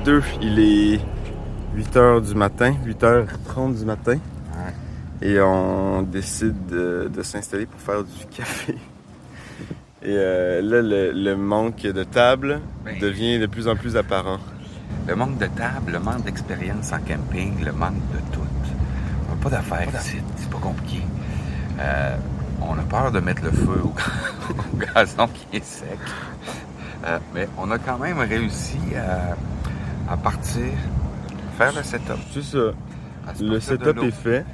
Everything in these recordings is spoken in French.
2, il est 8h du matin, 8h30 du matin. Ouais. Et on décide de s'installer pour faire du café. Et là, le manque de table devient de plus en plus apparent. Le manque de table, le manque d'expérience en camping, le manque de tout. On n'a pas d'affaires ici, c'est pas compliqué. On a peur de mettre le feu au gazon qui est sec. Mais on a quand même réussi à partir, faire le setup. C'est ça. Le setup est fait.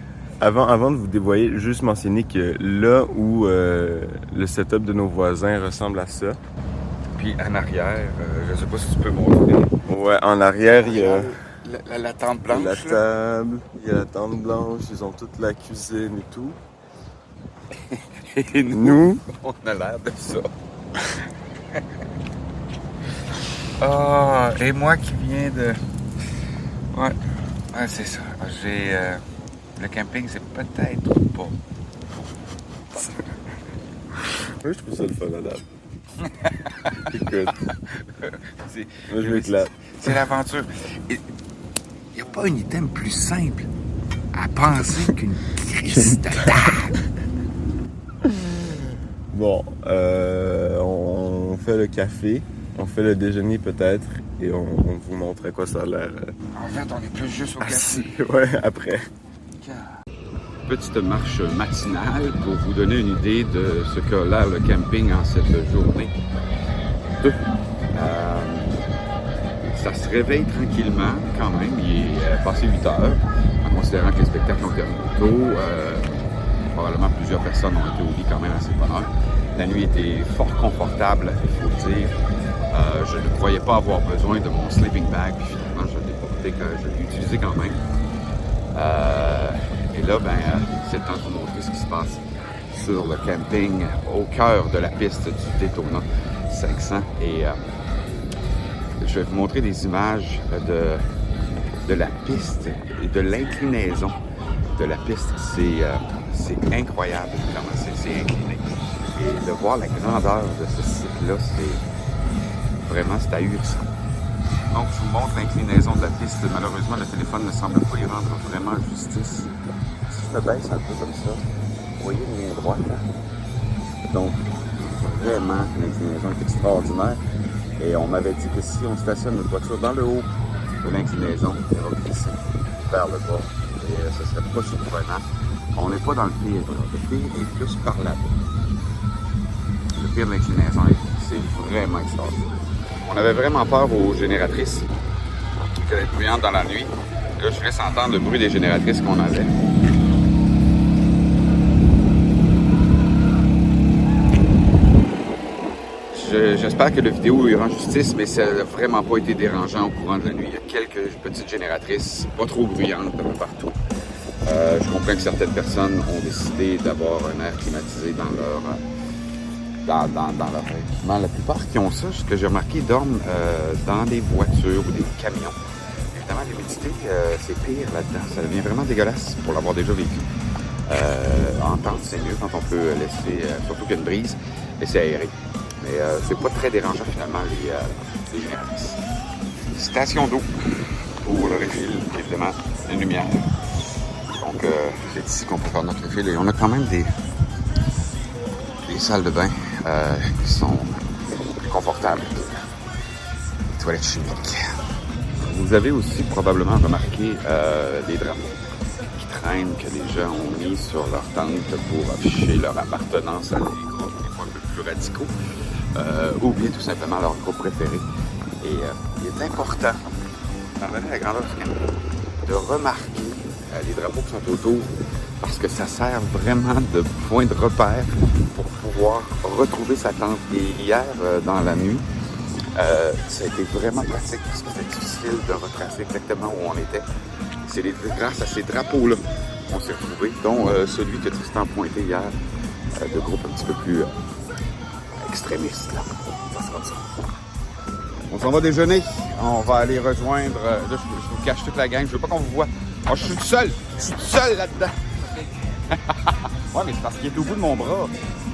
Avant de vous dévoiler, juste mentionner que là où le setup de nos voisins ressemble à ça. Puis en arrière, je sais pas si tu peux montrer. Ouais, en arrière, il y a la tente blanche. la table, il y a la tente blanche, ils ont toute la cuisine et tout. Et nous, on a l'air de ça. Et moi qui viens de... Ouais, c'est ça. J'ai... Le camping, c'est peut-être pas. Oui, je trouve ça le fun, madame. Écoute. Moi, je m'éclate. C'est l'aventure. Il n'y a pas un item plus simple à penser qu'une crise de table. Bon, on fait le café, on fait le déjeuner peut-être, et on vous montre à quoi ça a l'air. En fait, on est plus juste au café. Ouais, après. Petite marche matinale pour vous donner une idée de ce qu'a l'air le camping en cette journée. Ça se réveille tranquillement quand même. Il est passé 8 heures, en considérant que les spectacles ont terminé tôt. Probablement plusieurs personnes ont été au lit quand même assez bonne heure. La nuit était fort confortable, il faut le dire. Je ne croyais pas avoir besoin de mon sleeping bag, puis finalement je l'ai porté, je l'ai utilisé quand même. Et là, c'est le temps de vous montrer ce qui se passe sur le camping au cœur de la piste du Daytona 500. Et je vais vous montrer des images de la piste et de l'inclinaison de la piste. C'est incroyable comment c'est incliné. Et de voir la grandeur de ce site-là, c'est ahurissant. Donc, je vous montre l'inclinaison de la piste. Malheureusement, le téléphone ne semble pas y rendre vraiment justice. Si je me baisse un peu comme ça, vous voyez une ligne droite, là? Donc, vraiment, l'inclinaison est extraordinaire. Et on m'avait dit que si on stationne notre voiture dans le haut de l'inclinaison, elle va glisser vers le bas. Et ce serait pas surprenant. On n'est pas dans le pire. Le pire est plus par là-bas. Le pire de l'inclinaison, c'est vraiment extraordinaire. On avait vraiment peur aux génératrices qu'elles étaient bruyantes dans la nuit. Là, je vous laisse entendre le bruit des génératrices qu'on avait. J'espère que la vidéo lui rend justice, mais ça n'a vraiment pas été dérangeant au courant de la nuit. Il y a quelques petites génératrices, pas trop bruyantes un peu partout. Je comprends que certaines personnes ont décidé d'avoir un air climatisé dans leur équipement. La plupart qui ont ça, ce que j'ai remarqué, dorment dans des voitures ou des camions. Évidemment, l'humidité, c'est pire là-dedans. Ça devient vraiment dégueulasse pour l'avoir déjà vécu. En tente, c'est mieux quand on peut laisser, surtout qu'il y a une brise, laisser aérer. Mais c'est pas très dérangeant finalement les génératrices. Station d'eau pour le refill, évidemment, une lumière. Donc c'est ici qu'on peut faire notre refill. Et on a quand même des salles de bain qui sont plus confortables. Des toilettes chimiques. Vous avez aussi probablement remarqué des drapeaux qui traînent, que les gens ont mis sur leur tente pour afficher leur appartenance à des groupes des fois un peu plus radicaux. Ou bien tout simplement leur groupe préféré. Et il est important, étant donné la grandeur du camping, de remarquer les drapeaux qui sont autour, parce que ça sert vraiment de point de repère pour pouvoir retrouver sa tente. Et hier, dans la nuit, ça a été vraiment pratique parce que c'était difficile de retracer exactement où on était. C'est grâce à ces drapeaux-là qu'on s'est retrouvés, dont celui que Tristan pointait hier, de groupe un petit peu plus extrémiste, là. Ça sera ça. On s'en va déjeuner. On va aller rejoindre... là, je vous cache toute la gang. Je veux pas qu'on vous voit. Oh, je suis tout seul. Je suis tout seul là-dedans. Ouais, mais c'est parce qu'il est au bout de mon bras.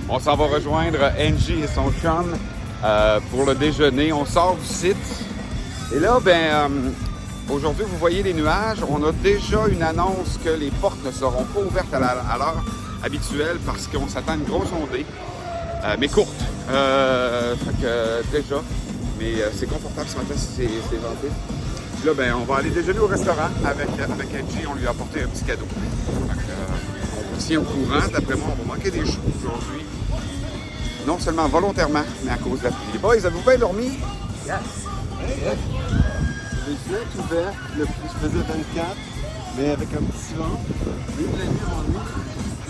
On s'en va rejoindre Angie et son chum pour le déjeuner. On sort du site. Et là, aujourd'hui, vous voyez les nuages. On a déjà une annonce que les portes ne seront pas ouvertes à l'heure habituelle parce qu'on s'attend à une grosse ondée, mais courte. Fait que déjà, mais c'est confortable ce matin, c'est venté. Puis là, on va aller déjeuner au restaurant avec Angie. On lui a apporté un petit cadeau. Fait que, on vous tient au courant. D'après moi, on va manquer des choses aujourd'hui. Non seulement volontairement, mais à cause de la pluie. Les boys, avez-vous bien dormi? Yes! J'ai fait ouvert, je faisais 24, mais avec un petit vent. J'ai eu de la nuit avant nuit.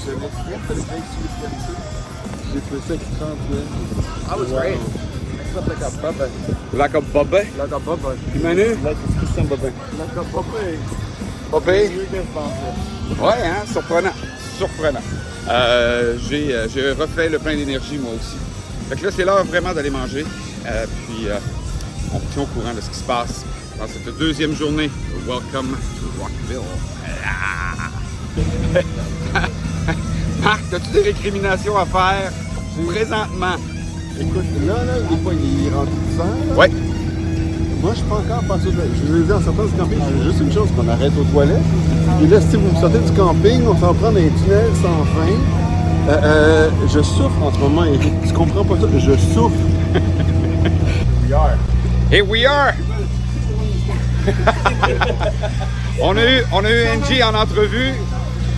J'avais frais, il fallait que j'aille sur les ça. J'ai fait ça extraordinaire. I was great. I slept like a bubba. Like a bubba? Like a bubba. Puis Manu? Like Christian Bubba. Like a bubba. Bubba? C'est mieux que je pensais. Ouais, hein? Surprenant. Surprenant. J'ai refait le plein d'énergie, moi aussi. Fait que là, c'est l'heure vraiment d'aller manger. Puis, on vous tient au courant de ce qui se passe dans cette deuxième journée. Welcome to Rockville. Marc, as-tu des récriminations à faire présentement? Écoute, là, il est rendu 10 heures. Là. Ouais. Moi, je suis pas encore passé au toilette. Je vous ai dit en sortant du camping, je fais juste une chose, qu'on arrête aux toilettes. Et là, si vous me sortez du camping, on s'en prend dans les tunnels sans fin. Je souffre en ce moment, Eric. Tu comprends pas ça? Je souffre. We are. Here we are! on a eu Angie en entrevue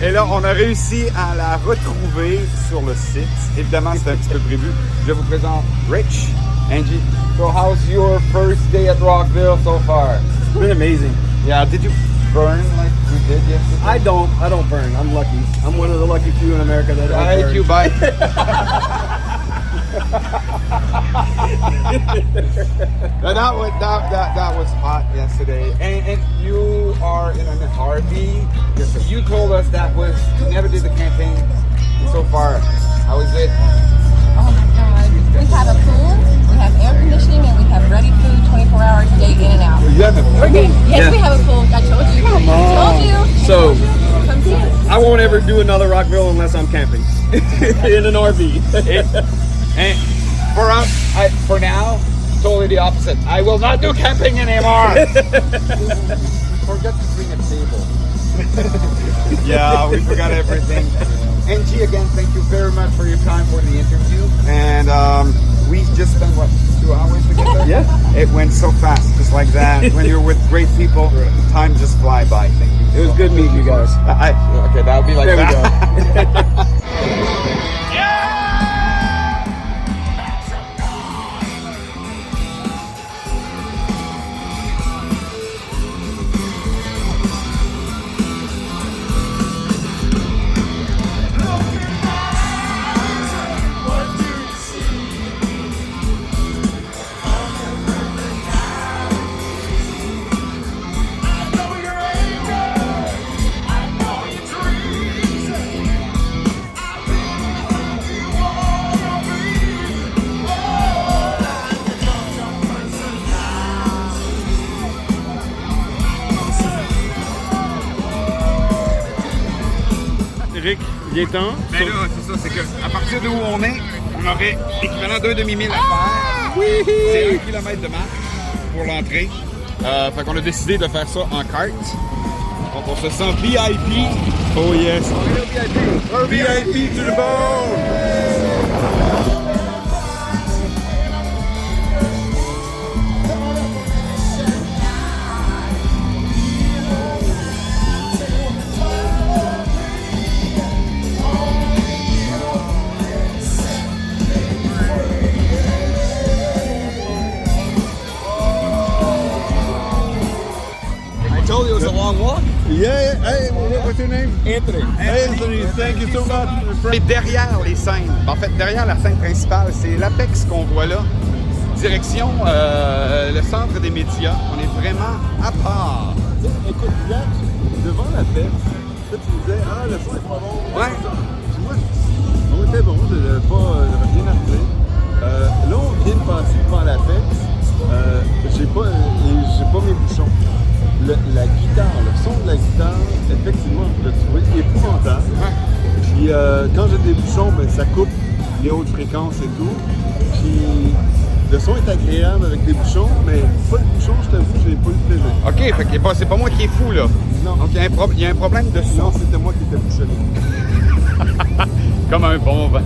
et là, on a réussi à la retrouver sur le site. Évidemment, c'était un petit peu prévu. Je vous présente Rich, Angie. So, how's your first day at Rockville so far? It's been amazing. Yeah, did you burn like we did yesterday? I don't burn. I'm lucky. I'm one of the lucky few in America that don't burn. Thank you, bye. that was hot yesterday. And you are in an RV. Yes, sir. You told us you never did the camping so far. How is it? Oh my God. We have a pool, we have air conditioning, and we have ready food 24 hours a day in and out. You have a We're good. Yes, Yeah. we have a pool. I told you. Come on. Told you. So- Come see us. I won't ever do another Rockville unless I'm camping in an RV. And for us, for now, totally the opposite. I will not do camping anymore. Forgot to bring a table. Yeah, we forgot everything. Angie, again, thank you very much for your time for the interview. And we just spent, 2 hours together? Yeah. It went so fast, just like that. When you're with great people, time just fly by. Thank you. It was good meeting you guys. Okay, that'll be like There we that. go. Eric, viens-t'en. Mais là, c'est ça, c'est qu'à partir d'où on est, on aurait l'équivalent d'un demi-mille à faire. C'est 1 kilomètre de marche pour l'entrée. Fait qu'on a décidé de faire ça en carte. Donc on se sent VIP. Oh yes. VIP to the bone! I told you it was a long walk. Yeah, hey, what's your name? Anthony. Anthony, thank you so much. Et derrière les scènes, en fait derrière la scène principale, c'est l'Apex qu'on voit là. Direction le centre des médias. On est vraiment à part. Écoute, hier, devant la fête, là, tu me disais, ah, le son est pas bon. Ouais. Puis moi, on était bon, je n'avais rien à redire. Là, on vient de passer devant la fête. J'ai pas mes bouchons. La guitare, le son de la guitare, effectivement, je l'ai trouvé épouvantable. Puis quand j'ai des bouchons, ben, ça coupe les hautes fréquences et tout. Puis Le son est agréable avec des bouchons, mais pas de bouchons, je t'avoue, j'ai pas eu de plaisir. OK, fait que c'est pas moi qui est fou, là. Non. Donc, il y a un problème de son. Non, c'était moi qui étais bouchonné. Comme un bon vin.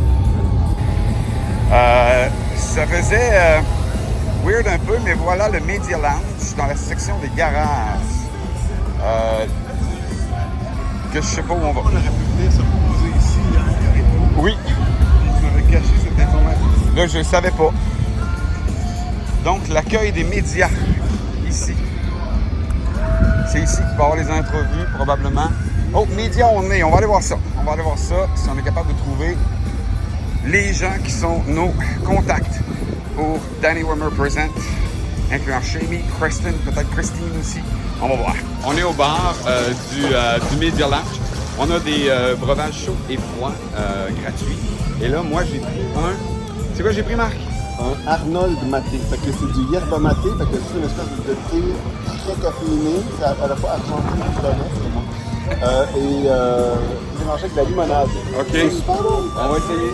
Ça faisait weird un peu, mais voilà le Media Lounge dans la section des garages. Que je sais pas où on va. On aurait pu venir se reposer ici, hein, Oui. on aurait caché cette information. Là, je ne savais pas. Donc, l'accueil des médias, ici. C'est ici qu'il va y avoir les entrevues, probablement. Oh, médias, on va aller voir ça. On va aller voir ça, si on est capable de trouver les gens qui sont nos contacts pour Danny Wimmer Present, incluant Shamie, Kristen, peut-être Christine aussi. On va voir. On est au bar du Media Lounge. On a des breuvages chauds et froids gratuits. Et là, moi, j'ai pris un... C'est quoi j'ai pris, Marc? Un Arnold maté. Fait que c'est du yerba maté. Fait que c'est une espèce de thé très caféiné. C'est à la fois argentin et polonais, et mélangé avec de la limonade. OK. C'est super bon. On va essayer.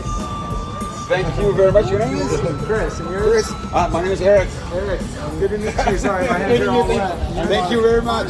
Thank you very much. Your name is? Chris, and yours? Chris. My name is Eric. Eric. Good to meet you. Sorry, my hands are all wet. Thank you very much.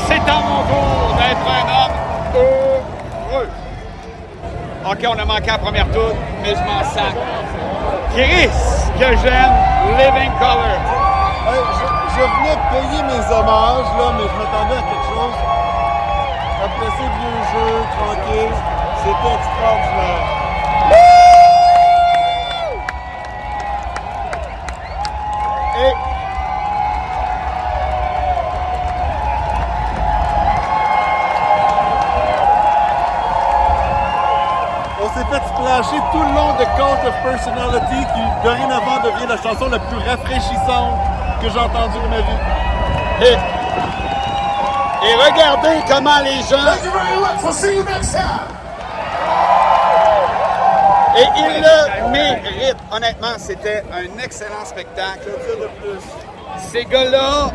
C'est à mon tour d'être un homme heureux. OK, on a manqué la première tour, mais je m'en sac. Chris, que j'aime, Living Color. Hey, je venais payer mes hommages, là, mais je m'attendais à quelque chose. Après ces vieux jeux, tranquille, c'était extraordinaire. Et on s'est fait splasher tout le long de Cult of Personality, qui dorénavant devient la chanson la plus rafraîchissante que j'ai entendue de ma vie. Et regardez comment les gens... Et ils le méritent. Honnêtement, c'était un excellent spectacle. Ces gars-là...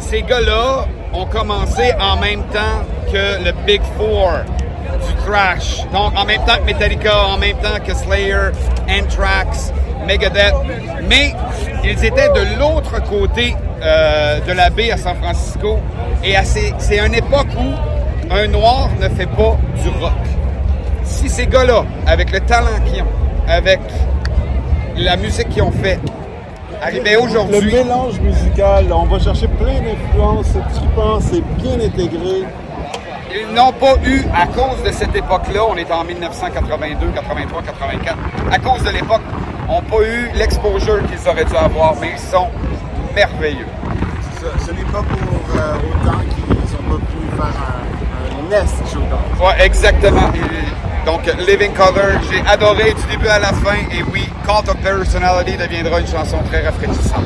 ces gars-là ont commencé en même temps que le Big Four du thrash. Donc, en même temps que Metallica, en même temps que Slayer, Anthrax, Megadeth. Mais ils étaient de l'autre côté de la baie à San Francisco. Et c'est une époque où un noir ne fait pas du rock. Si ces gars-là, avec le talent qu'ils ont, avec la musique qu'ils ont fait, arrivaient aujourd'hui... Le mélange musical, on va chercher plein d'influences, c'est trippant, c'est bien intégré. Ils n'ont pas eu, à cause de cette époque-là, on est en 1982, 83, 84, à cause de l'époque, n'ont pas eu l'exposure qu'ils auraient dû avoir, mais ils sont merveilleux. Ce n'est pas pour autant qu'ils n'ont pas pu faire un nest showdown. Ouais, exactement. Donc, Living Color, j'ai adoré du début à la fin, et oui, Cult of Personality deviendra une chanson très rafraîchissante.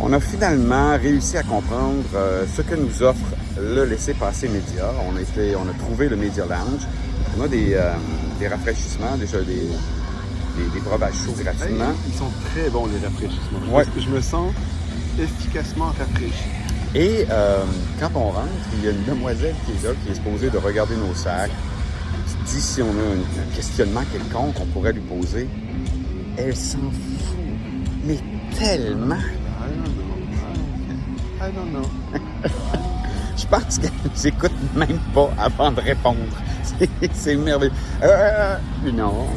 On a finalement réussi à comprendre ce que nous offre le laissez-passer média. On a trouvé le Media Lounge. On a des rafraîchissements, déjà des breuvages chauds gratuitement. Ils sont très bons, les rafraîchissements. Ouais. Je me sens efficacement rafraîchi. Et quand on rentre, il y a une demoiselle qui est là, qui est supposée de regarder nos sacs. On se dit si on a un questionnement quelconque qu'on pourrait lui poser. Elle s'en fout, mais tellement. I don't know. Je pense qu'elle nous écoute même pas avant de répondre. C'est merveilleux. Non.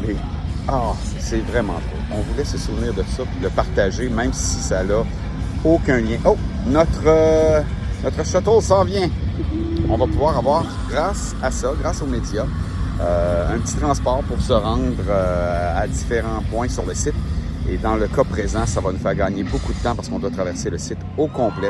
Mais, c'est vraiment beau. On voulait se souvenir de ça et le partager, même si ça n'a aucun lien. Oh, notre shuttle s'en vient. On va pouvoir avoir, grâce à ça, grâce aux médias, un petit transport pour se rendre à différents points sur le site. Et dans le cas présent, ça va nous faire gagner beaucoup de temps parce qu'on doit traverser le site au complet.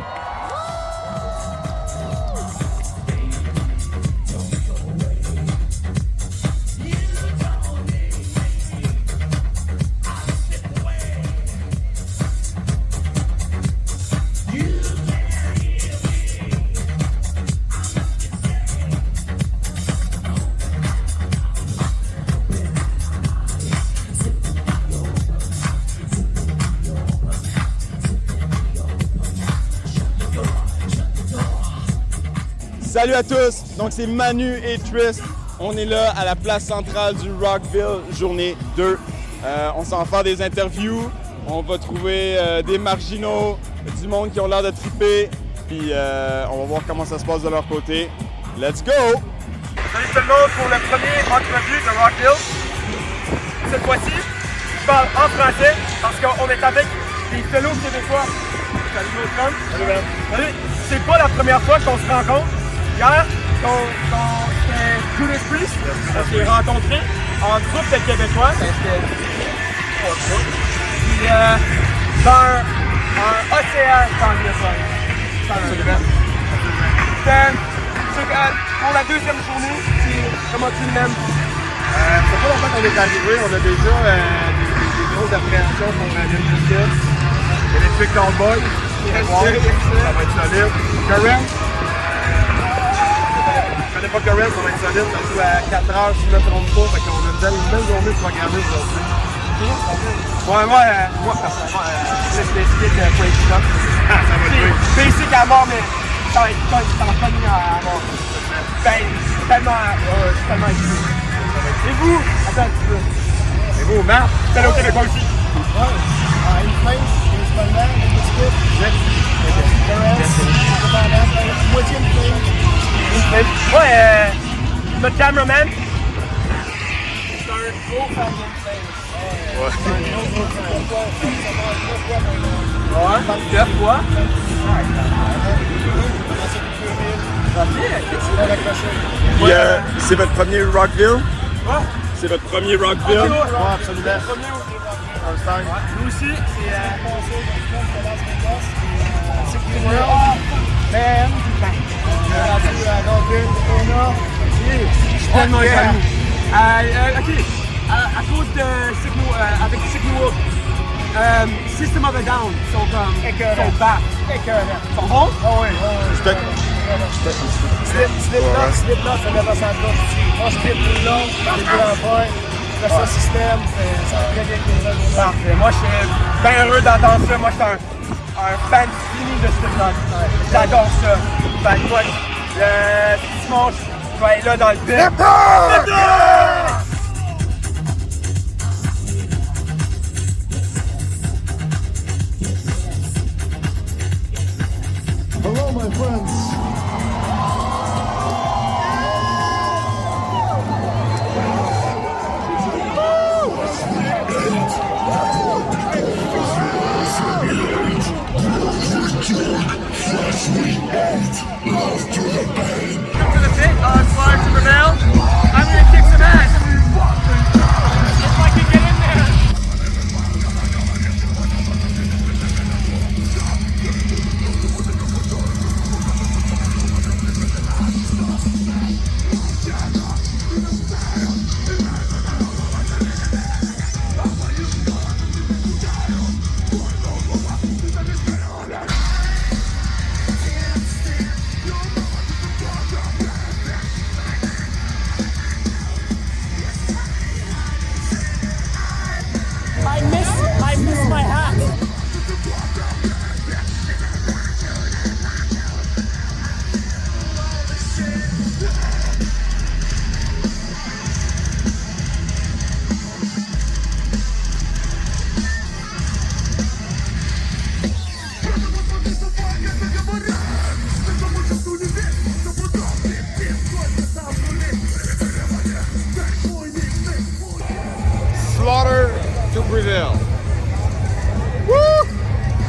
Salut à tous, donc c'est Manu et Trist. On est là à la place centrale du Rockville, journée 2. On s'en va faire des interviews, on va trouver des marginaux, du monde qui ont l'air de triper, puis on va voir comment ça se passe de leur côté. Let's go! Salut tout le monde pour le premier entrevue de Rockville. Cette fois-ci, je parle en français parce qu'on est avec des fellows québécois. Salut mon chum. Salut man. Salut. C'est pas la première fois qu'on se rencontre. Hier, c'était Judas Priest, on s'est rencontrés en groupe de Québécois. Puis dans un océan d'anglophones. Pour la deuxième journée, comment tu l'aimes? C'est pas longtemps qu'on est arrivé, on a déjà des grosses appréhensions pour l'Olympique. Electric Cowboy, ça va être solide. Karen? Je connais pas Karen, ça va être solide, ça joue à 4 heures si je ne me trompe pas, fait qu'on a une belle journée programmée aujourd'hui. Moi personnellement, je l'explique pour les ça va être basic à mort, mais ça va pas mis à mort. Ben, tellement équipé. Et vous? Attends un petit peu. Et vous, Marc? T'es au Québécois aussi? Ouais. Une flame, principalement, une petite coupe. Moitié de flame. Ouais, notre cameraman. C'est un gros fan de flame. Ouais, 9 fois. Puis, c'est votre premier Rockville? C'est votre premier Rockville? Ouais, absolument. Nous aussi, c'est tellement calme. Ok, à cause de avec Signal, System of a Down sont bas. Sont bons? Ah oui. Slipknot, ça met dans sa gauche. On split tout le long, les deux l'enfer. Le son système, ça va très bien avec les autres. Parfait. Moi, je suis bien heureux d'entendre ça. Moi, je suis un fan fini de Slipknot. J'adore ça. Fait que moi, le dimanche, je vais être là dans le pit. Hello, my friends. Welcome to the pit on Florida to Prevail. I'm going to kick some ass.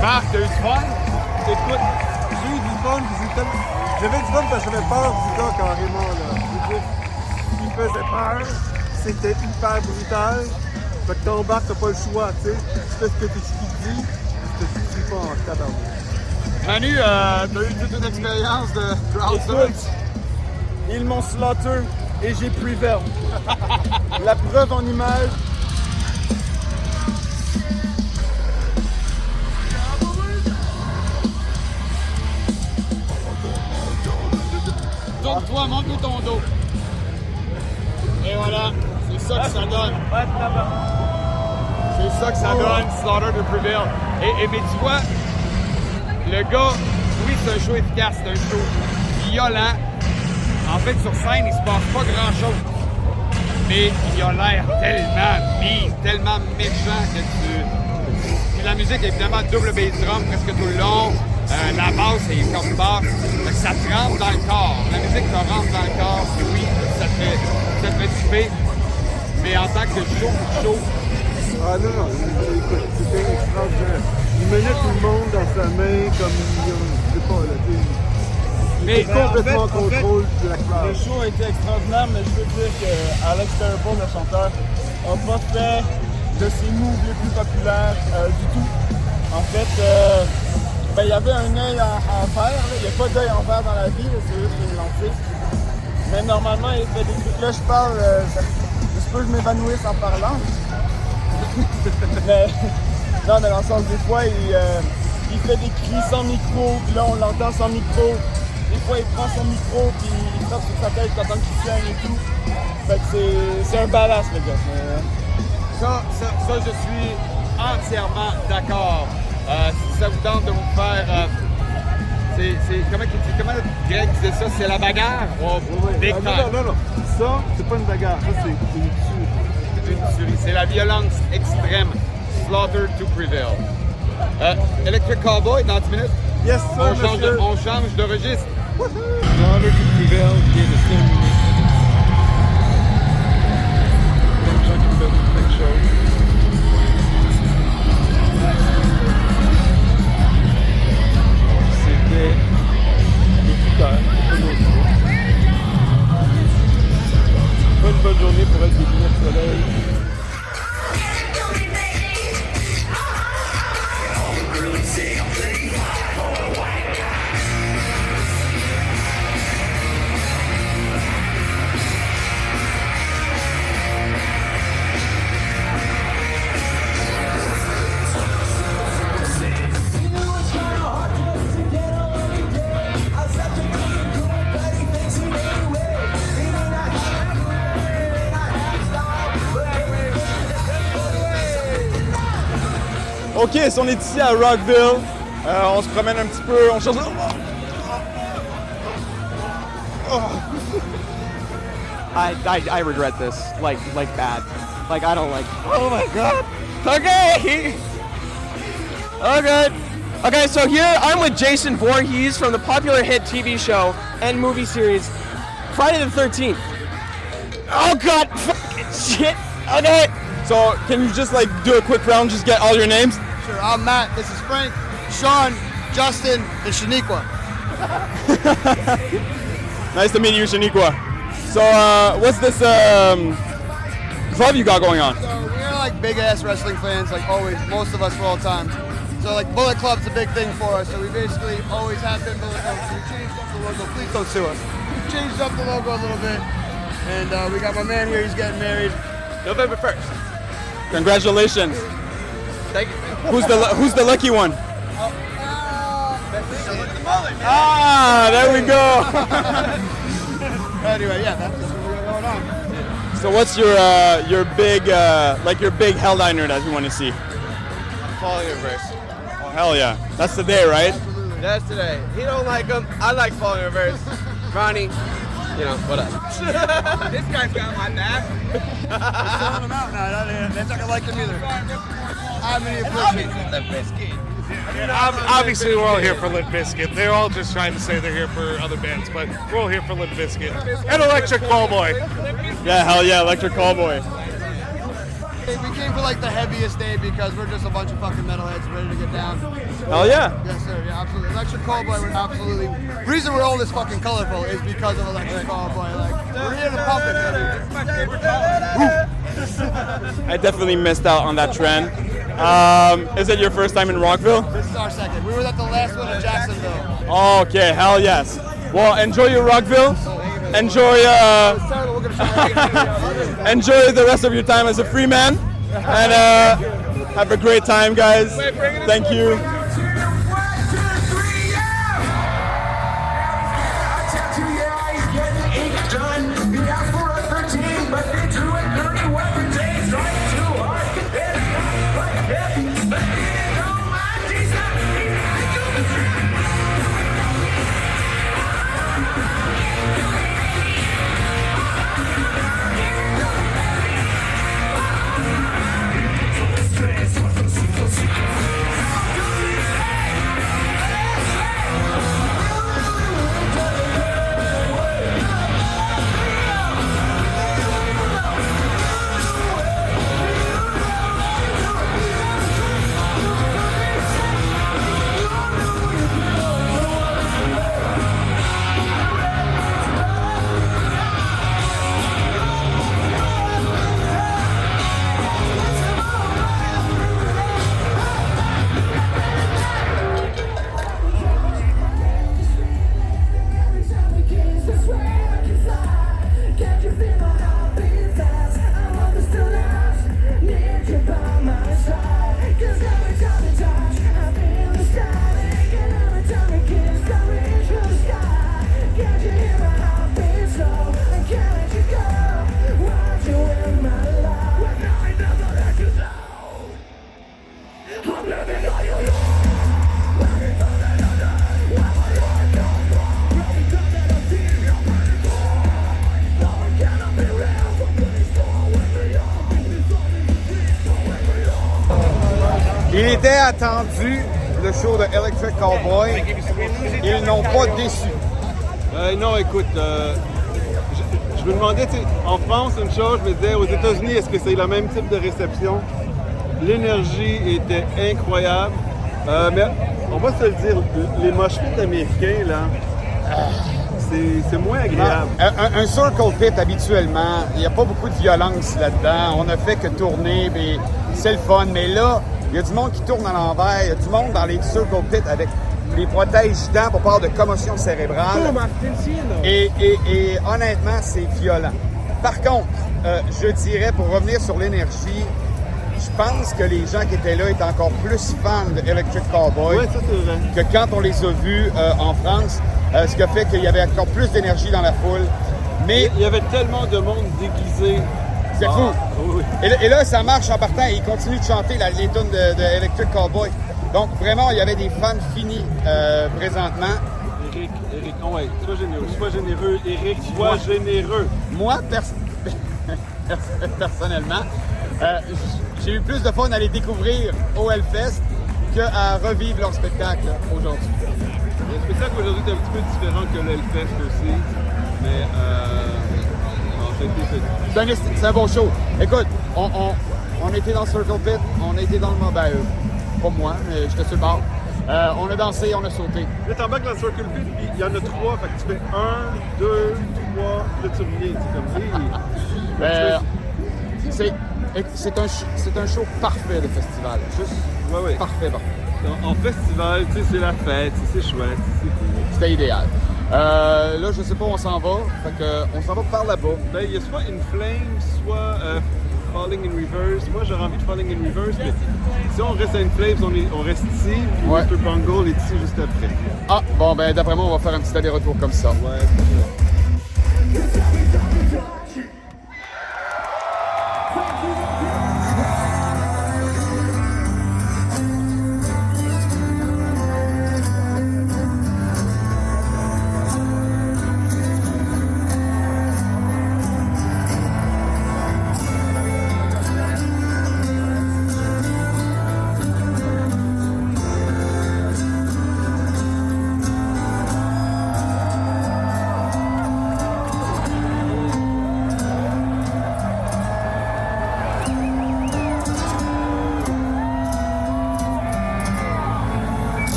Marc, t'as eu du fun? Écoute, j'ai eu du fun, j'avais du fun parce que j'avais peur du gars carrément, là. Je veux dire, il faisait peur, c'était hyper brutal. Fait que t'embarques, t'as pas le choix, tu sais. Tu fais ce que tu dis, tu te suis pas en tabarnak. Manu, t'as eu toute une expérience de crowdsurf? Écoute, ils m'ont slaughter et j'ai prevail. La preuve en image. Tourne-toi, montre-nous ton dos. Et voilà, c'est ça que ça donne. C'est ça que ça donne, Slaughter to Prevail. Et mais tu vois, le gars, oui, c'est un show efficace, c'est un show violent. En fait, sur scène, il se passe pas grand-chose. Mais il a l'air tellement mean, tellement méchant que tu... Puis la musique, évidemment, double bass drum presque tout le long. La basse est comme basse. Fait que ça te rentre dans le corps. La musique te rentre dans le corps. Puis oui, ça te fait triper. Mais en tant que show, Ah non, écoute, c'était extraordinaire. Il menait tout le monde dans sa main comme, je sais pas, là, il était complètement en contrôle de la crowd. Le show a été extraordinaire, mais je veux dire que Alex Terrible, le chanteur, n'a pas fait de ses moves les plus populaires du tout. En fait, il y avait un œil en fer, là. Il n'y a pas d'œil en fer dans la vie, là, c'est juste une lentille. Mais normalement, il fait des trucs. Là, je parle, je sais pas que je m'évanouisse en parlant. Mais, non, mais dans le sens, des fois, il fait des cris sans micro, puis là, on l'entend sans micro. Des fois, il prend son micro, puis il frappe sur sa tête, t'entends qu'il saigne et tout. Fait que c'est un badass, le gars. ça, je suis entièrement d'accord. Si ça vous tente de vous faire... comment Greg disait ça? C'est la bagarre? Oh, big time. Non. Ça, c'est pas une bagarre. Ça, c'est une tuerie. C'est la violence extrême. Slaughter to Prevail. Electric Cowboy, dans 10 minutes. Yes, sir, On change de registre. Slaughter to Prevail, qui est le film. Plein de gens qui font plein de choses. C'était écouteur. Pas une bonne journée pour être des lunettes de soleil. OK, si on est ici à Rockville, on se promène un petit peu, on cherche... I regret this, like bad. Like, I don't like... Oh my God! Okay! Okay. Okay, so here I'm with Jason Voorhees from the popular hit TV show and movie series Friday the 13th. Oh God! Fucking shit! Okay! So, can you just like do a quick round, just get all your names? Sure, I'm Matt, this is Frank, Sean, Justin, and Shaniqua. Nice to meet you, Shaniqua. So, what's this club you got going on? So we're like big ass wrestling fans, like always, most of us for all time. So like Bullet Club's a big thing for us, so we basically always have been Bullet Club. So we changed up the logo, please don't sue us. We changed up the logo a little bit, and we got my man here, he's getting married November 1st. Congratulations. Thank you. Who's the lucky one? Ah, there we go. Anyway, yeah, that's what we got going on. So what's your big your big helliner that you want to see? Falling in Reverse. Oh hell yeah, that's the day, right? That's today. He don't like him. I like Falling in Reverse. Ronnie, you know, whatever. This guy's got my back. We're selling them out now. They're not gonna like them either. How many afflictions? Obviously, we're all here for Limp Bizkit. They're all just trying to say they're here for other bands, but we're all here for Limp Bizkit and Electric Callboy. Yeah, hell yeah, Electric Callboy. Hey, we came for like the heaviest day because we're just a bunch of fucking metalheads ready to get down. Hell yeah. Yes, sir. Yeah, absolutely. Electric Callboy, we're absolutely. The reason we're all this fucking colorful is because of Electric Callboy. Like, we're here to pump it, baby. I definitely missed out on that trend. Is it your first time in Rockville? This is our second. We were at the last one in Jacksonville. Okay, hell yes. Well, enjoy your Rockville. Enjoy enjoy the rest of your time as a free man. And have a great time, guys. Thank you. Il était attendu, le show de Electric Callboy. Ils n'ont pas déçu. Non, écoute, je me demandais, en France, une chose, je me disais, aux États-Unis, est-ce que c'est le même type de réception? L'énergie était incroyable. Mais on va se le dire, les mosh pits américains, là, c'est moins agréable. Un circle pit, habituellement, il n'y a pas beaucoup de violence là-dedans. On ne fait que tourner, mais c'est le fun. Mais là, il y a du monde qui tourne à l'envers. Il y a du monde dans les circle pits avec des protèges dents pour pas avoir de commotion cérébrale. Et honnêtement, c'est violent. Par contre, je dirais, pour revenir sur l'énergie, je pense que les gens qui étaient là étaient encore plus fans de Electric Callboy que quand on les a vus en France, ce qui a fait qu'il y avait encore plus d'énergie dans la foule. Mais il y avait tellement de monde déguisé. C'est fou. Oui. Et là, ça marche en partant. Ils continuent de chanter les tunes de Electric Callboy. Donc, vraiment, il y avait des fans finis présentement. Eric, ouais, sois généreux. Eric, sois généreux. Moi, personnellement, j'ai eu plus de fun à les découvrir au Hellfest qu'à revivre leur spectacle aujourd'hui. Le spectacle aujourd'hui est un petit peu différent que le Hellfest aussi, mais c'est un bon show. Écoute, on était dans le Circle Pit, on était dans le mobile. Pas moi, mais j'étais sur le bord. On a dansé, on a sauté. Là, t'embarques dans le Circle Pit, puis il y en a 3, fait que tu fais 1, 2, 3, là tu reviens, c'est comme c'est un show parfait de festival. Juste parfait. En festival, tu sais, c'est la fête, c'est chouette, c'est cool. C'était idéal. Là, je sais pas où on s'en va. Fait que on s'en va par là-bas. Ben, il y a soit In Flames, soit Falling in Reverse. Moi, j'aurais envie de Falling in Reverse, mais si on reste à In Flames, on reste ici, puis Mr. Bungle est ici juste après. Ah, bon, ben, d'après moi, on va faire un petit aller-retour comme ça. Ouais, c'est ça.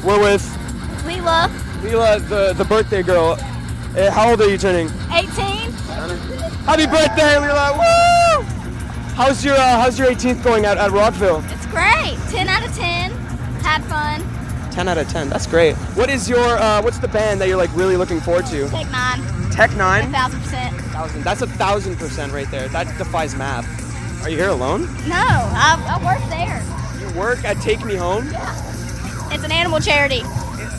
We're with Leela, the birthday girl. How old are you turning? 18. Happy birthday, Leela! Woo! How's your 18th going at Rockville? It's great. 10 out of 10. Had fun. 10 out of 10. That's great. What is your what's the band that you're like really looking forward to? Take 9. Tech 9? 1,000%. That's 1,000% right there. That defies math. Are you here alone? No, I work there. You work at Take Me Home? Yeah. It's an animal charity.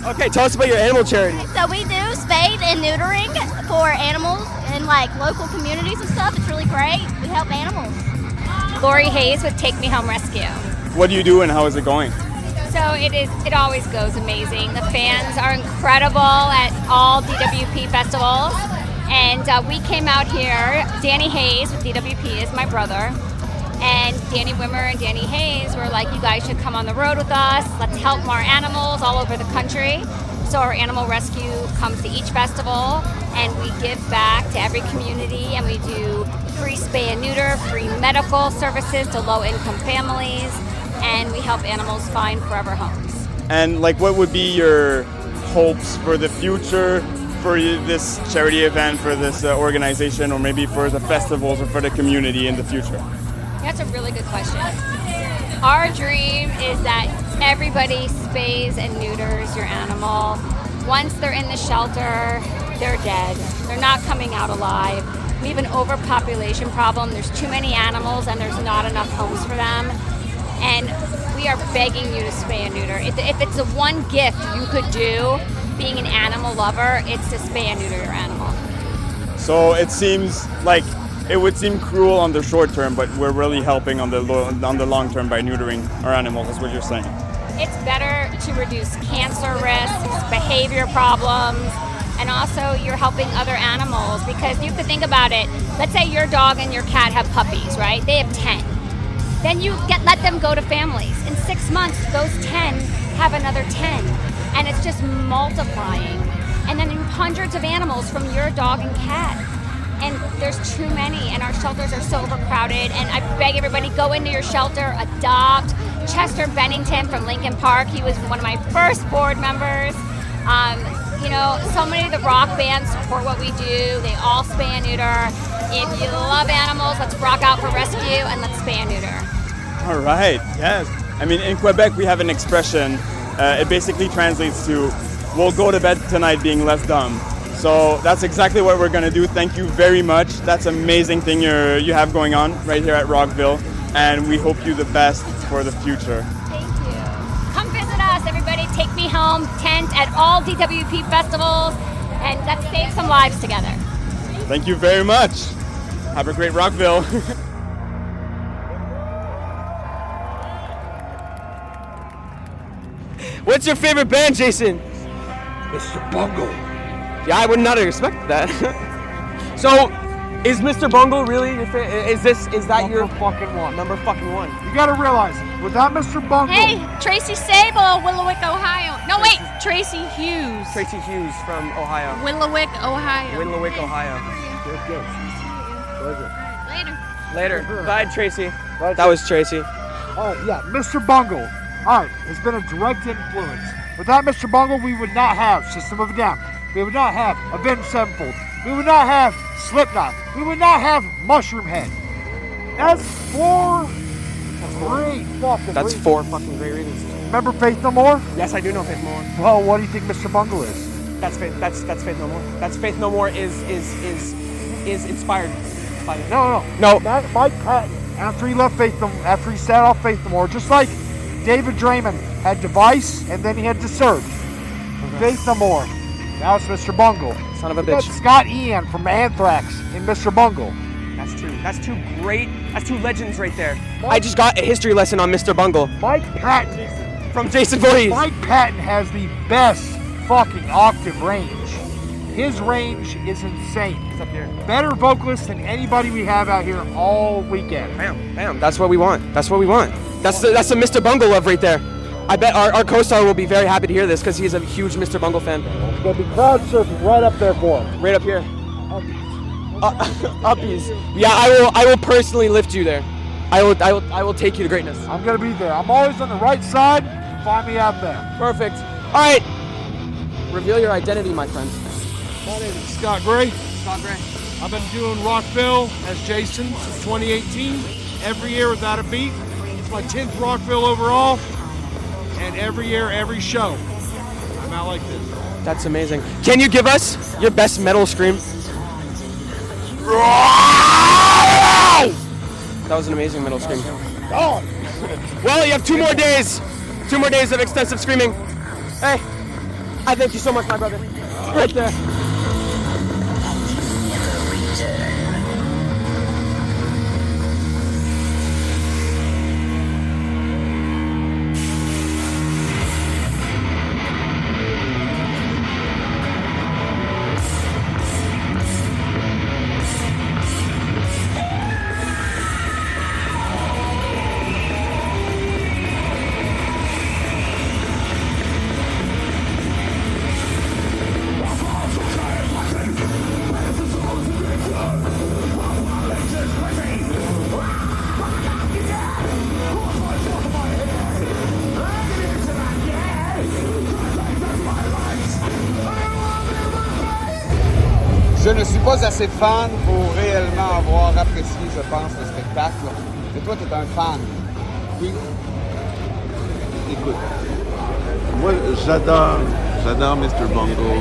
Okay, tell us about your animal charity. So we do spade and neutering for animals in like local communities and stuff. It's really great. We help animals. Lori Hayes with Take Me Home Rescue. What do you do and how is it going? So it always goes amazing. The fans are incredible at all DWP festivals. And we came out here, Danny Hayes with DWP is my brother. And Danny Wimmer and Danny Hayes were like, you guys should come on the road with us. Let's help more animals all over the country. So our animal rescue comes to each festival and we give back to every community and we do free spay and neuter, free medical services to low-income families, and we help animals find forever homes. And like, what would be your hopes for the future for this charity event, for this organization, or maybe for the festivals or for the community in the future? That's a really good question. Our dream is that everybody spays and neuters your animal. Once they're in the shelter, they're dead. They're not coming out alive. We have an overpopulation problem. There's too many animals and there's not enough homes for them. And we are begging you to spay and neuter. If it's the one gift you could do, being an animal lover, it's to spay and neuter your animal. So it seems like it would seem cruel on the short term, but we're really helping on the long term by neutering our animals. That's what you're saying. It's better to reduce cancer risks, behavior problems, and also you're helping other animals because you could think about it. Let's say your dog and your cat have puppies, right? They have 10. Then you let them go to families. In 6 months, those 10 have another 10, and it's just multiplying. And then you have hundreds of animals from your dog and cat. And there's too many, and our shelters are so overcrowded. And I beg everybody, go into your shelter, adopt. Chester Bennington from Lincoln Park, he was one of my first board members. So many of the rock bands support what we do. They all spay and neuter. If you love animals, let's rock out for rescue and let's spay and neuter. All right, yes. I mean, in Quebec, we have an expression. It basically translates to, we'll go to bed tonight being less dumb. So that's exactly what we're gonna do. Thank you very much. That's an amazing thing you have going on right here at Rockville, and we hope you the best for the future. Thank you. Come visit us, everybody. Take Me Home tent at all DWP festivals, and let's save some lives together. Thank you very much. Have a great Rockville. What's your favorite band, Jason? Mr. Bungle. Yeah, I would not have expected that. So, is Mr. Bungle really your favorite? Is that your fucking one? Number fucking one. You gotta realize, without Mr. Bungle. Hey, Tracy Sable, Willowick, Ohio. No, wait, Tracy Hughes. Tracy Hughes from Ohio. Willowick, Ohio. Willowick, Ohio. Good. Later. Bye, Tracy. That was Tracy. Oh, yeah, Mr. Bungle. All right, has been a direct influence. Without Mr. Bungle, we would not have System of a Down. We would not have Avenged Sevenfold. We would not have Slipknot. We would not have Mushroom Head. That's four great fucking That's reasons. 4 fucking great reasons. Remember Faith No More? Yes, I do know Faith No More. Well, what do you think Mr. Bungle is? That's Faith No More. That's Faith No More is inspired by it. No. Mike Patton, after he left after he sat off Faith No More, just like David Draymond had Device and then he had Disturbed. Faith No More. Now it's Mr. Bungle. Son of a We got bitch. Scott Ian from Anthrax in Mr. Bungle. That's two legends right there. I just got a history lesson on Mr. Bungle. Mike Patton. From Jason Voorhees. Mike Patton has the best fucking octave range. His range is insane. It's up here. Better vocalist than anybody we have out here all weekend. Bam. That's what we want. That's the Mr. Bungle love right there. I bet our co-star will be very happy to hear this because he's a huge Mr. Bungle fan. It's gonna be crowd surfing right up there for him. Right up here. Uppies. Yeah, I will personally lift you there. I will take you to greatness. I'm gonna be there. I'm always on the right side. Find me out there. Perfect. All right. Reveal your identity, my friend. My name is Scott Gray. Scott Gray. I've been doing Rockville as Jason since 2018. Every year without a beat. It's my 10th Rockville overall. And every year, every show, I'm out like this. That's amazing. Can you give us your best metal scream? That was an amazing metal scream. Oh. Well, you have 2 more days. 2 more days of extensive screaming. Hey, I thank you so much, my brother. Right there. Je ne suis pas assez fan pour réellement avoir apprécié, je pense, le spectacle. Mais toi, tu es un fan. Oui. Écoute, moi, j'adore Mr. Bungle.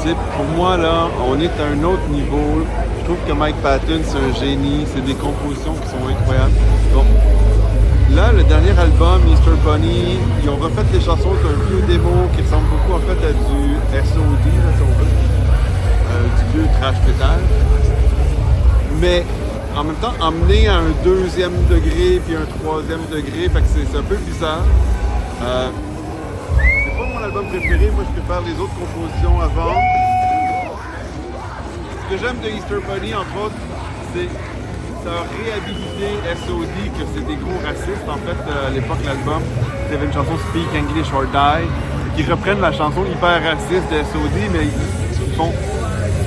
Tu sais, pour moi, là, on est à un autre niveau. Je trouve que Mike Patton, c'est un génie. C'est des compositions qui sont incroyables. Bon. Là, le dernier album, Mr. Bunny, ils ont refait les chansons d'un vieux démo qui ressemble beaucoup, en fait, à du SOD, là, si on veut. Du vieux trash metal. Mais en même temps, emmené à un 2e degré puis un 3e degré, fait que c'est un peu bizarre. C'est pas mon album préféré, moi je préfère les autres compositions avant. Ce que j'aime de Easter Bunny, entre autres, c'est ça a réhabilité SOD, que c'est des gros racistes. En fait, à l'époque, l'album, il y avait une chanson Speak English or Die, qui reprennent la chanson hyper raciste de SOD, mais ils font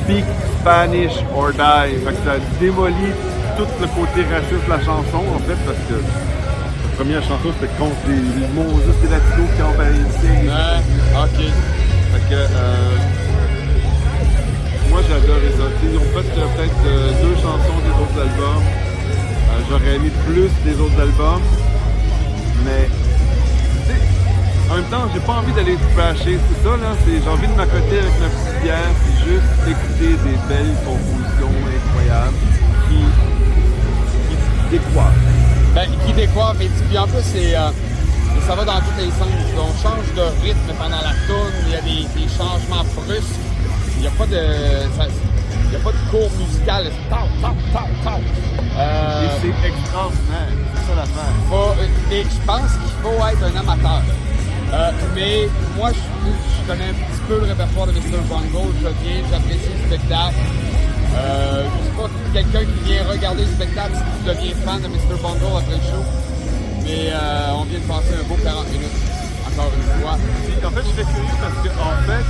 Speak Spanish or Die. Fait que ça démolit tout le côté raciste de la chanson, en fait, parce que la première chanson, c'était contre les Moses et Latinos qui envahissaient. OK. Fait que, moi, j'ai adoré ça. Ils ont fait peut-être 2 chansons des autres albums. J'aurais aimé plus des autres albums. Mais, tu sais, en même temps, j'ai pas envie d'aller trasher. C'est ça, là. J'ai envie de m'accoter avec ma petite bière et juste écouter des belles compositions incroyables qui décoiffent. Ben, qui décoiffent. Et puis en plus, ça va dans tous les sens. On change de rythme pendant la tourne. Il y a des changements brusques. Il n'y a pas de cours musical. C'est tau, tau, tau, tau. Et c'est extraordinaire. C'est ça l'affaire. Et je pense qu'il faut être un amateur. Mais moi, je connais un petit peu le répertoire de Mr. Bungle. J'apprécie le spectacle. Je ne sais pas quelqu'un qui vient regarder le spectacle si tu deviens fan de Mr. Bungle après le show. Mais on vient de passer un beau 40 minutes, encore une fois. En fait, je serais curieux parce que, en fait,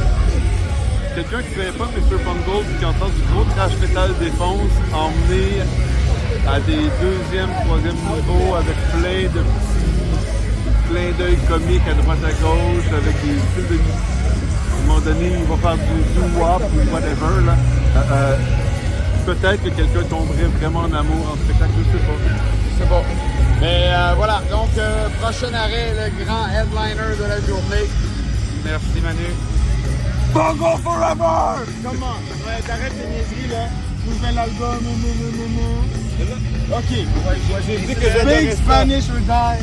quelqu'un qui ne connaît pas Mr. Bungle et qui entend du gros trash metal défonce, emmené à des 2e, 3e niveaux avec plein de petits clins d'œil comiques à droite à gauche, avec des styles de musique. À un moment donné, il va faire du doo-wop ou whatever. Là. Peut-être que quelqu'un tomberait vraiment en amour en spectacle, je sais pas. Je sais pas. Mais voilà, donc prochain arrêt, le grand headliner de la journée. Merci Manu. Bungle forever! Comment? Ouais, t'arrêtes les niaiseries là. Nouvel album, OK. J'ai dit que j'adorais Speak Spanish or Die.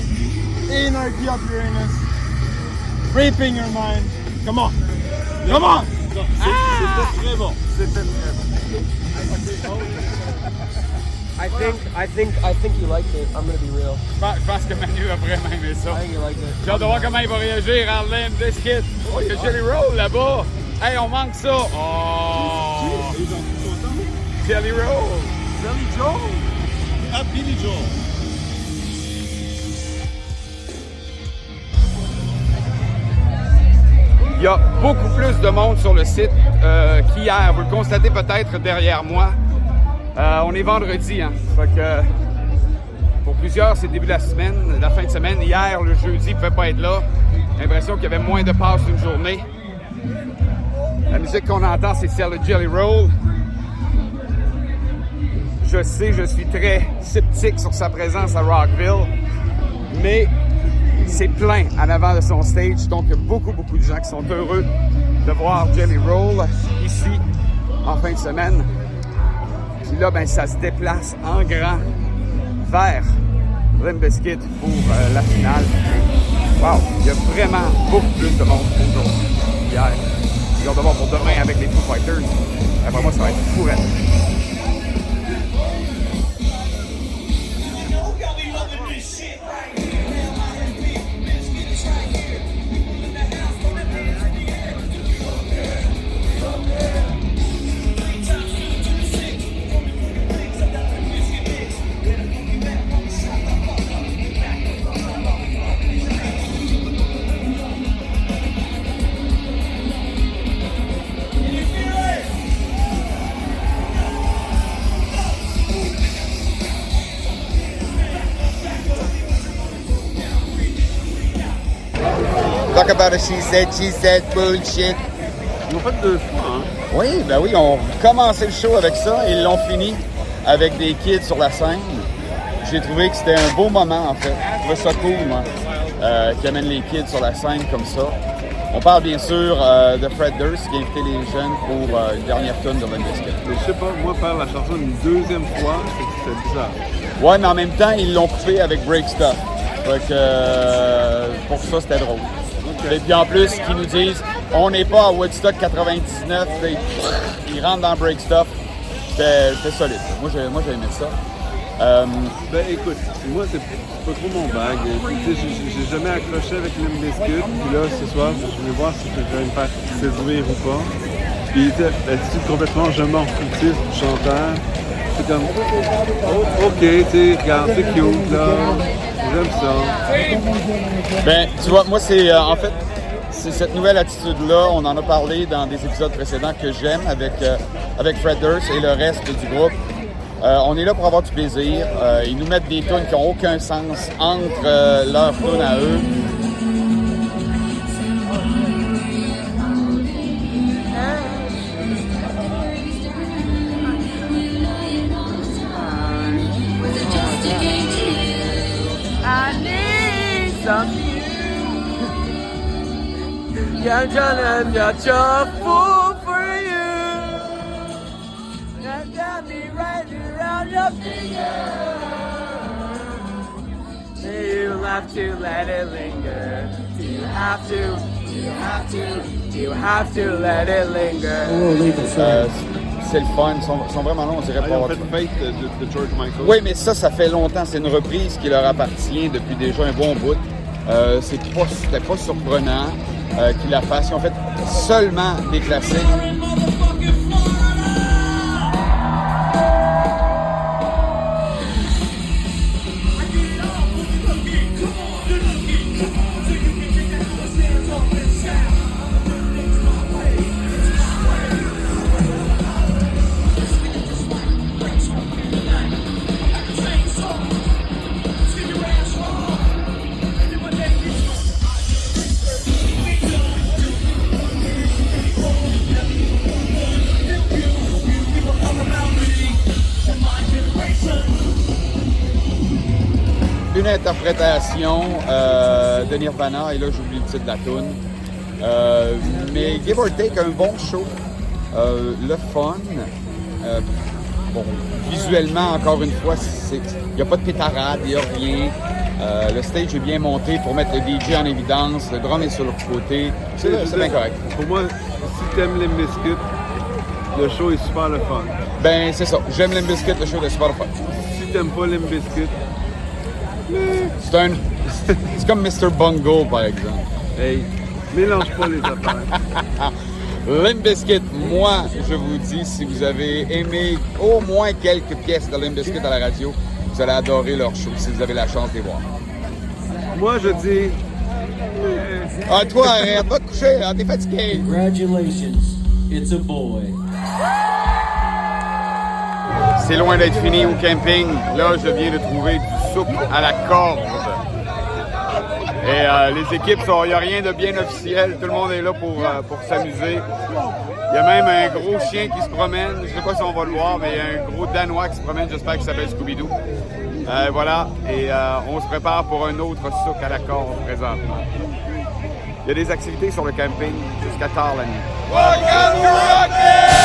Anarchy of Uranus. Raping your mind. Come on. Come on! C'était très bon. C'était très bon. I think you liked it. I'm gonna be real. Je pense que Manu a vraiment aimé ça. I think you liked it. J'ai hâte de voir comment il va réagir en Limp Bizkit. Oh, il y a Jelly Roll là-bas. Hey, on manque ça. Oh! Jelly Roll. Jelly Joe. Ah, Billy Joe. Il y a beaucoup plus de monde sur le site qu'hier. Vous le constatez peut-être derrière moi. On est vendredi, hein. Fait que Pour plusieurs, c'est le début de la semaine, la fin de semaine. Hier, le jeudi, il ne pouvait pas être là. J'ai l'impression qu'il y avait moins de passes d'une journée. La musique qu'on entend, c'est celle de Jelly Roll. Je sais, je suis très sceptique sur sa présence à Rockville, mais c'est plein en avant de son stage. Donc, il y a beaucoup de gens qui sont heureux de voir Jelly Roll ici en fin de semaine. Puis là, ben, ça se déplace en grand vers Limp Bizkit pour la finale. Wow! Il y a vraiment beaucoup plus de monde aujourd'hui qu'hier. J'ai hâte de voir pour demain avec les Foo Fighters. Après moi, ça va être fou. Talk about a she said bullshit. Ils l'ont fait 2 fois, hein? Oui, ben oui, on a commencé le show avec ça et ils l'ont fini avec des kids sur la scène. J'ai trouvé que c'était un beau moment, en fait. Je trouvais ça cool, moi, qui amène les kids sur la scène comme ça. On parle bien sûr de Fred Durst qui a invité les jeunes pour une dernière tune de Limp Bizkit. Mais je sais pas, moi, faire la chanson une 2e fois, c'est bizarre. Ouais, mais en même temps, ils l'ont coupé avec Break Stuff. Donc, pour ça, c'était drôle. Et puis en plus, qu'ils nous disent, on n'est pas à Woodstock 99, ils rentrent dans Break Stuff. C'était solide. Moi, j'ai aimé ça. Ben écoute, moi, c'est pas trop mon bag. J'ai jamais accroché avec Limp Bizkit. Puis là, ce soir, je voulais voir si je vais me faire séduire ou pas. Puis il était l'attitude complètement je m'en foutis du chanteur. C'est comme, oh, ok, tu sais, regarde, c'est cute, là. J'aime ça. Ben, tu vois, moi, c'est en fait, c'est cette nouvelle attitude-là. On en a parlé dans des épisodes précédents que j'aime avec Fred Durst et le reste du groupe. On est là pour avoir du plaisir. Ils nous mettent des tunes qui n'ont aucun sens entre leurs tunes à eux. Yeah, John, I'm not your fool for you. And got me right around your finger. You have to let it linger. You have to. You have to let it linger. C'est le fun, ils sont vraiment longs, on dirait pas. En fait, Fate de George Michael. Oui, mais ça fait longtemps. C'est une reprise qui leur appartient depuis déjà un bon bout. C'était pas surprenant qu'ils la fassent. Ils ont fait seulement des classiques. Une interprétation de Nirvana, et là j'oublie le titre de la toune. Mais Give or Take, un bon show, le fun. Bon, visuellement, encore une fois, il n'y a pas de pétarade, il n'y a rien. Le stage est bien monté pour mettre le DJ en évidence, le drum est sur l'autre côté. C'est bien correct. Pour moi, si t'aimes Limp Bizkit, le show est super le fun. Ben, c'est ça. J'aime Limp Bizkit, le show est super le fun. Si t'aimes pas Limp Bizkit, c'est comme Mr. Bungle, par exemple. Hey, mélange pas les affaires. Limp Bizkit, moi, je vous dis, si vous avez aimé au moins quelques pièces de Limp Bizkit à la radio, vous allez adorer leur show, si vous avez la chance de les voir. Moi, je dis... Ah, toi, arrête, va te coucher, hein, t'es fatigué. Congratulations, it's a boy. C'est loin d'être fini au camping. Là, je viens de trouver trouver du souk à la corde. Et les équipes, il n'y a rien de bien officiel. Tout le monde est là pour s'amuser. Il y a même un gros chien qui se promène. Je ne sais pas si on va le voir, mais il y a un gros Danois qui se promène. J'espère qu'il s'appelle Scooby-Doo. Voilà. Et on se prépare pour un autre souk à la corde présentement. Il y a des activités sur le camping jusqu'à tard la nuit. Welcome to Rockville!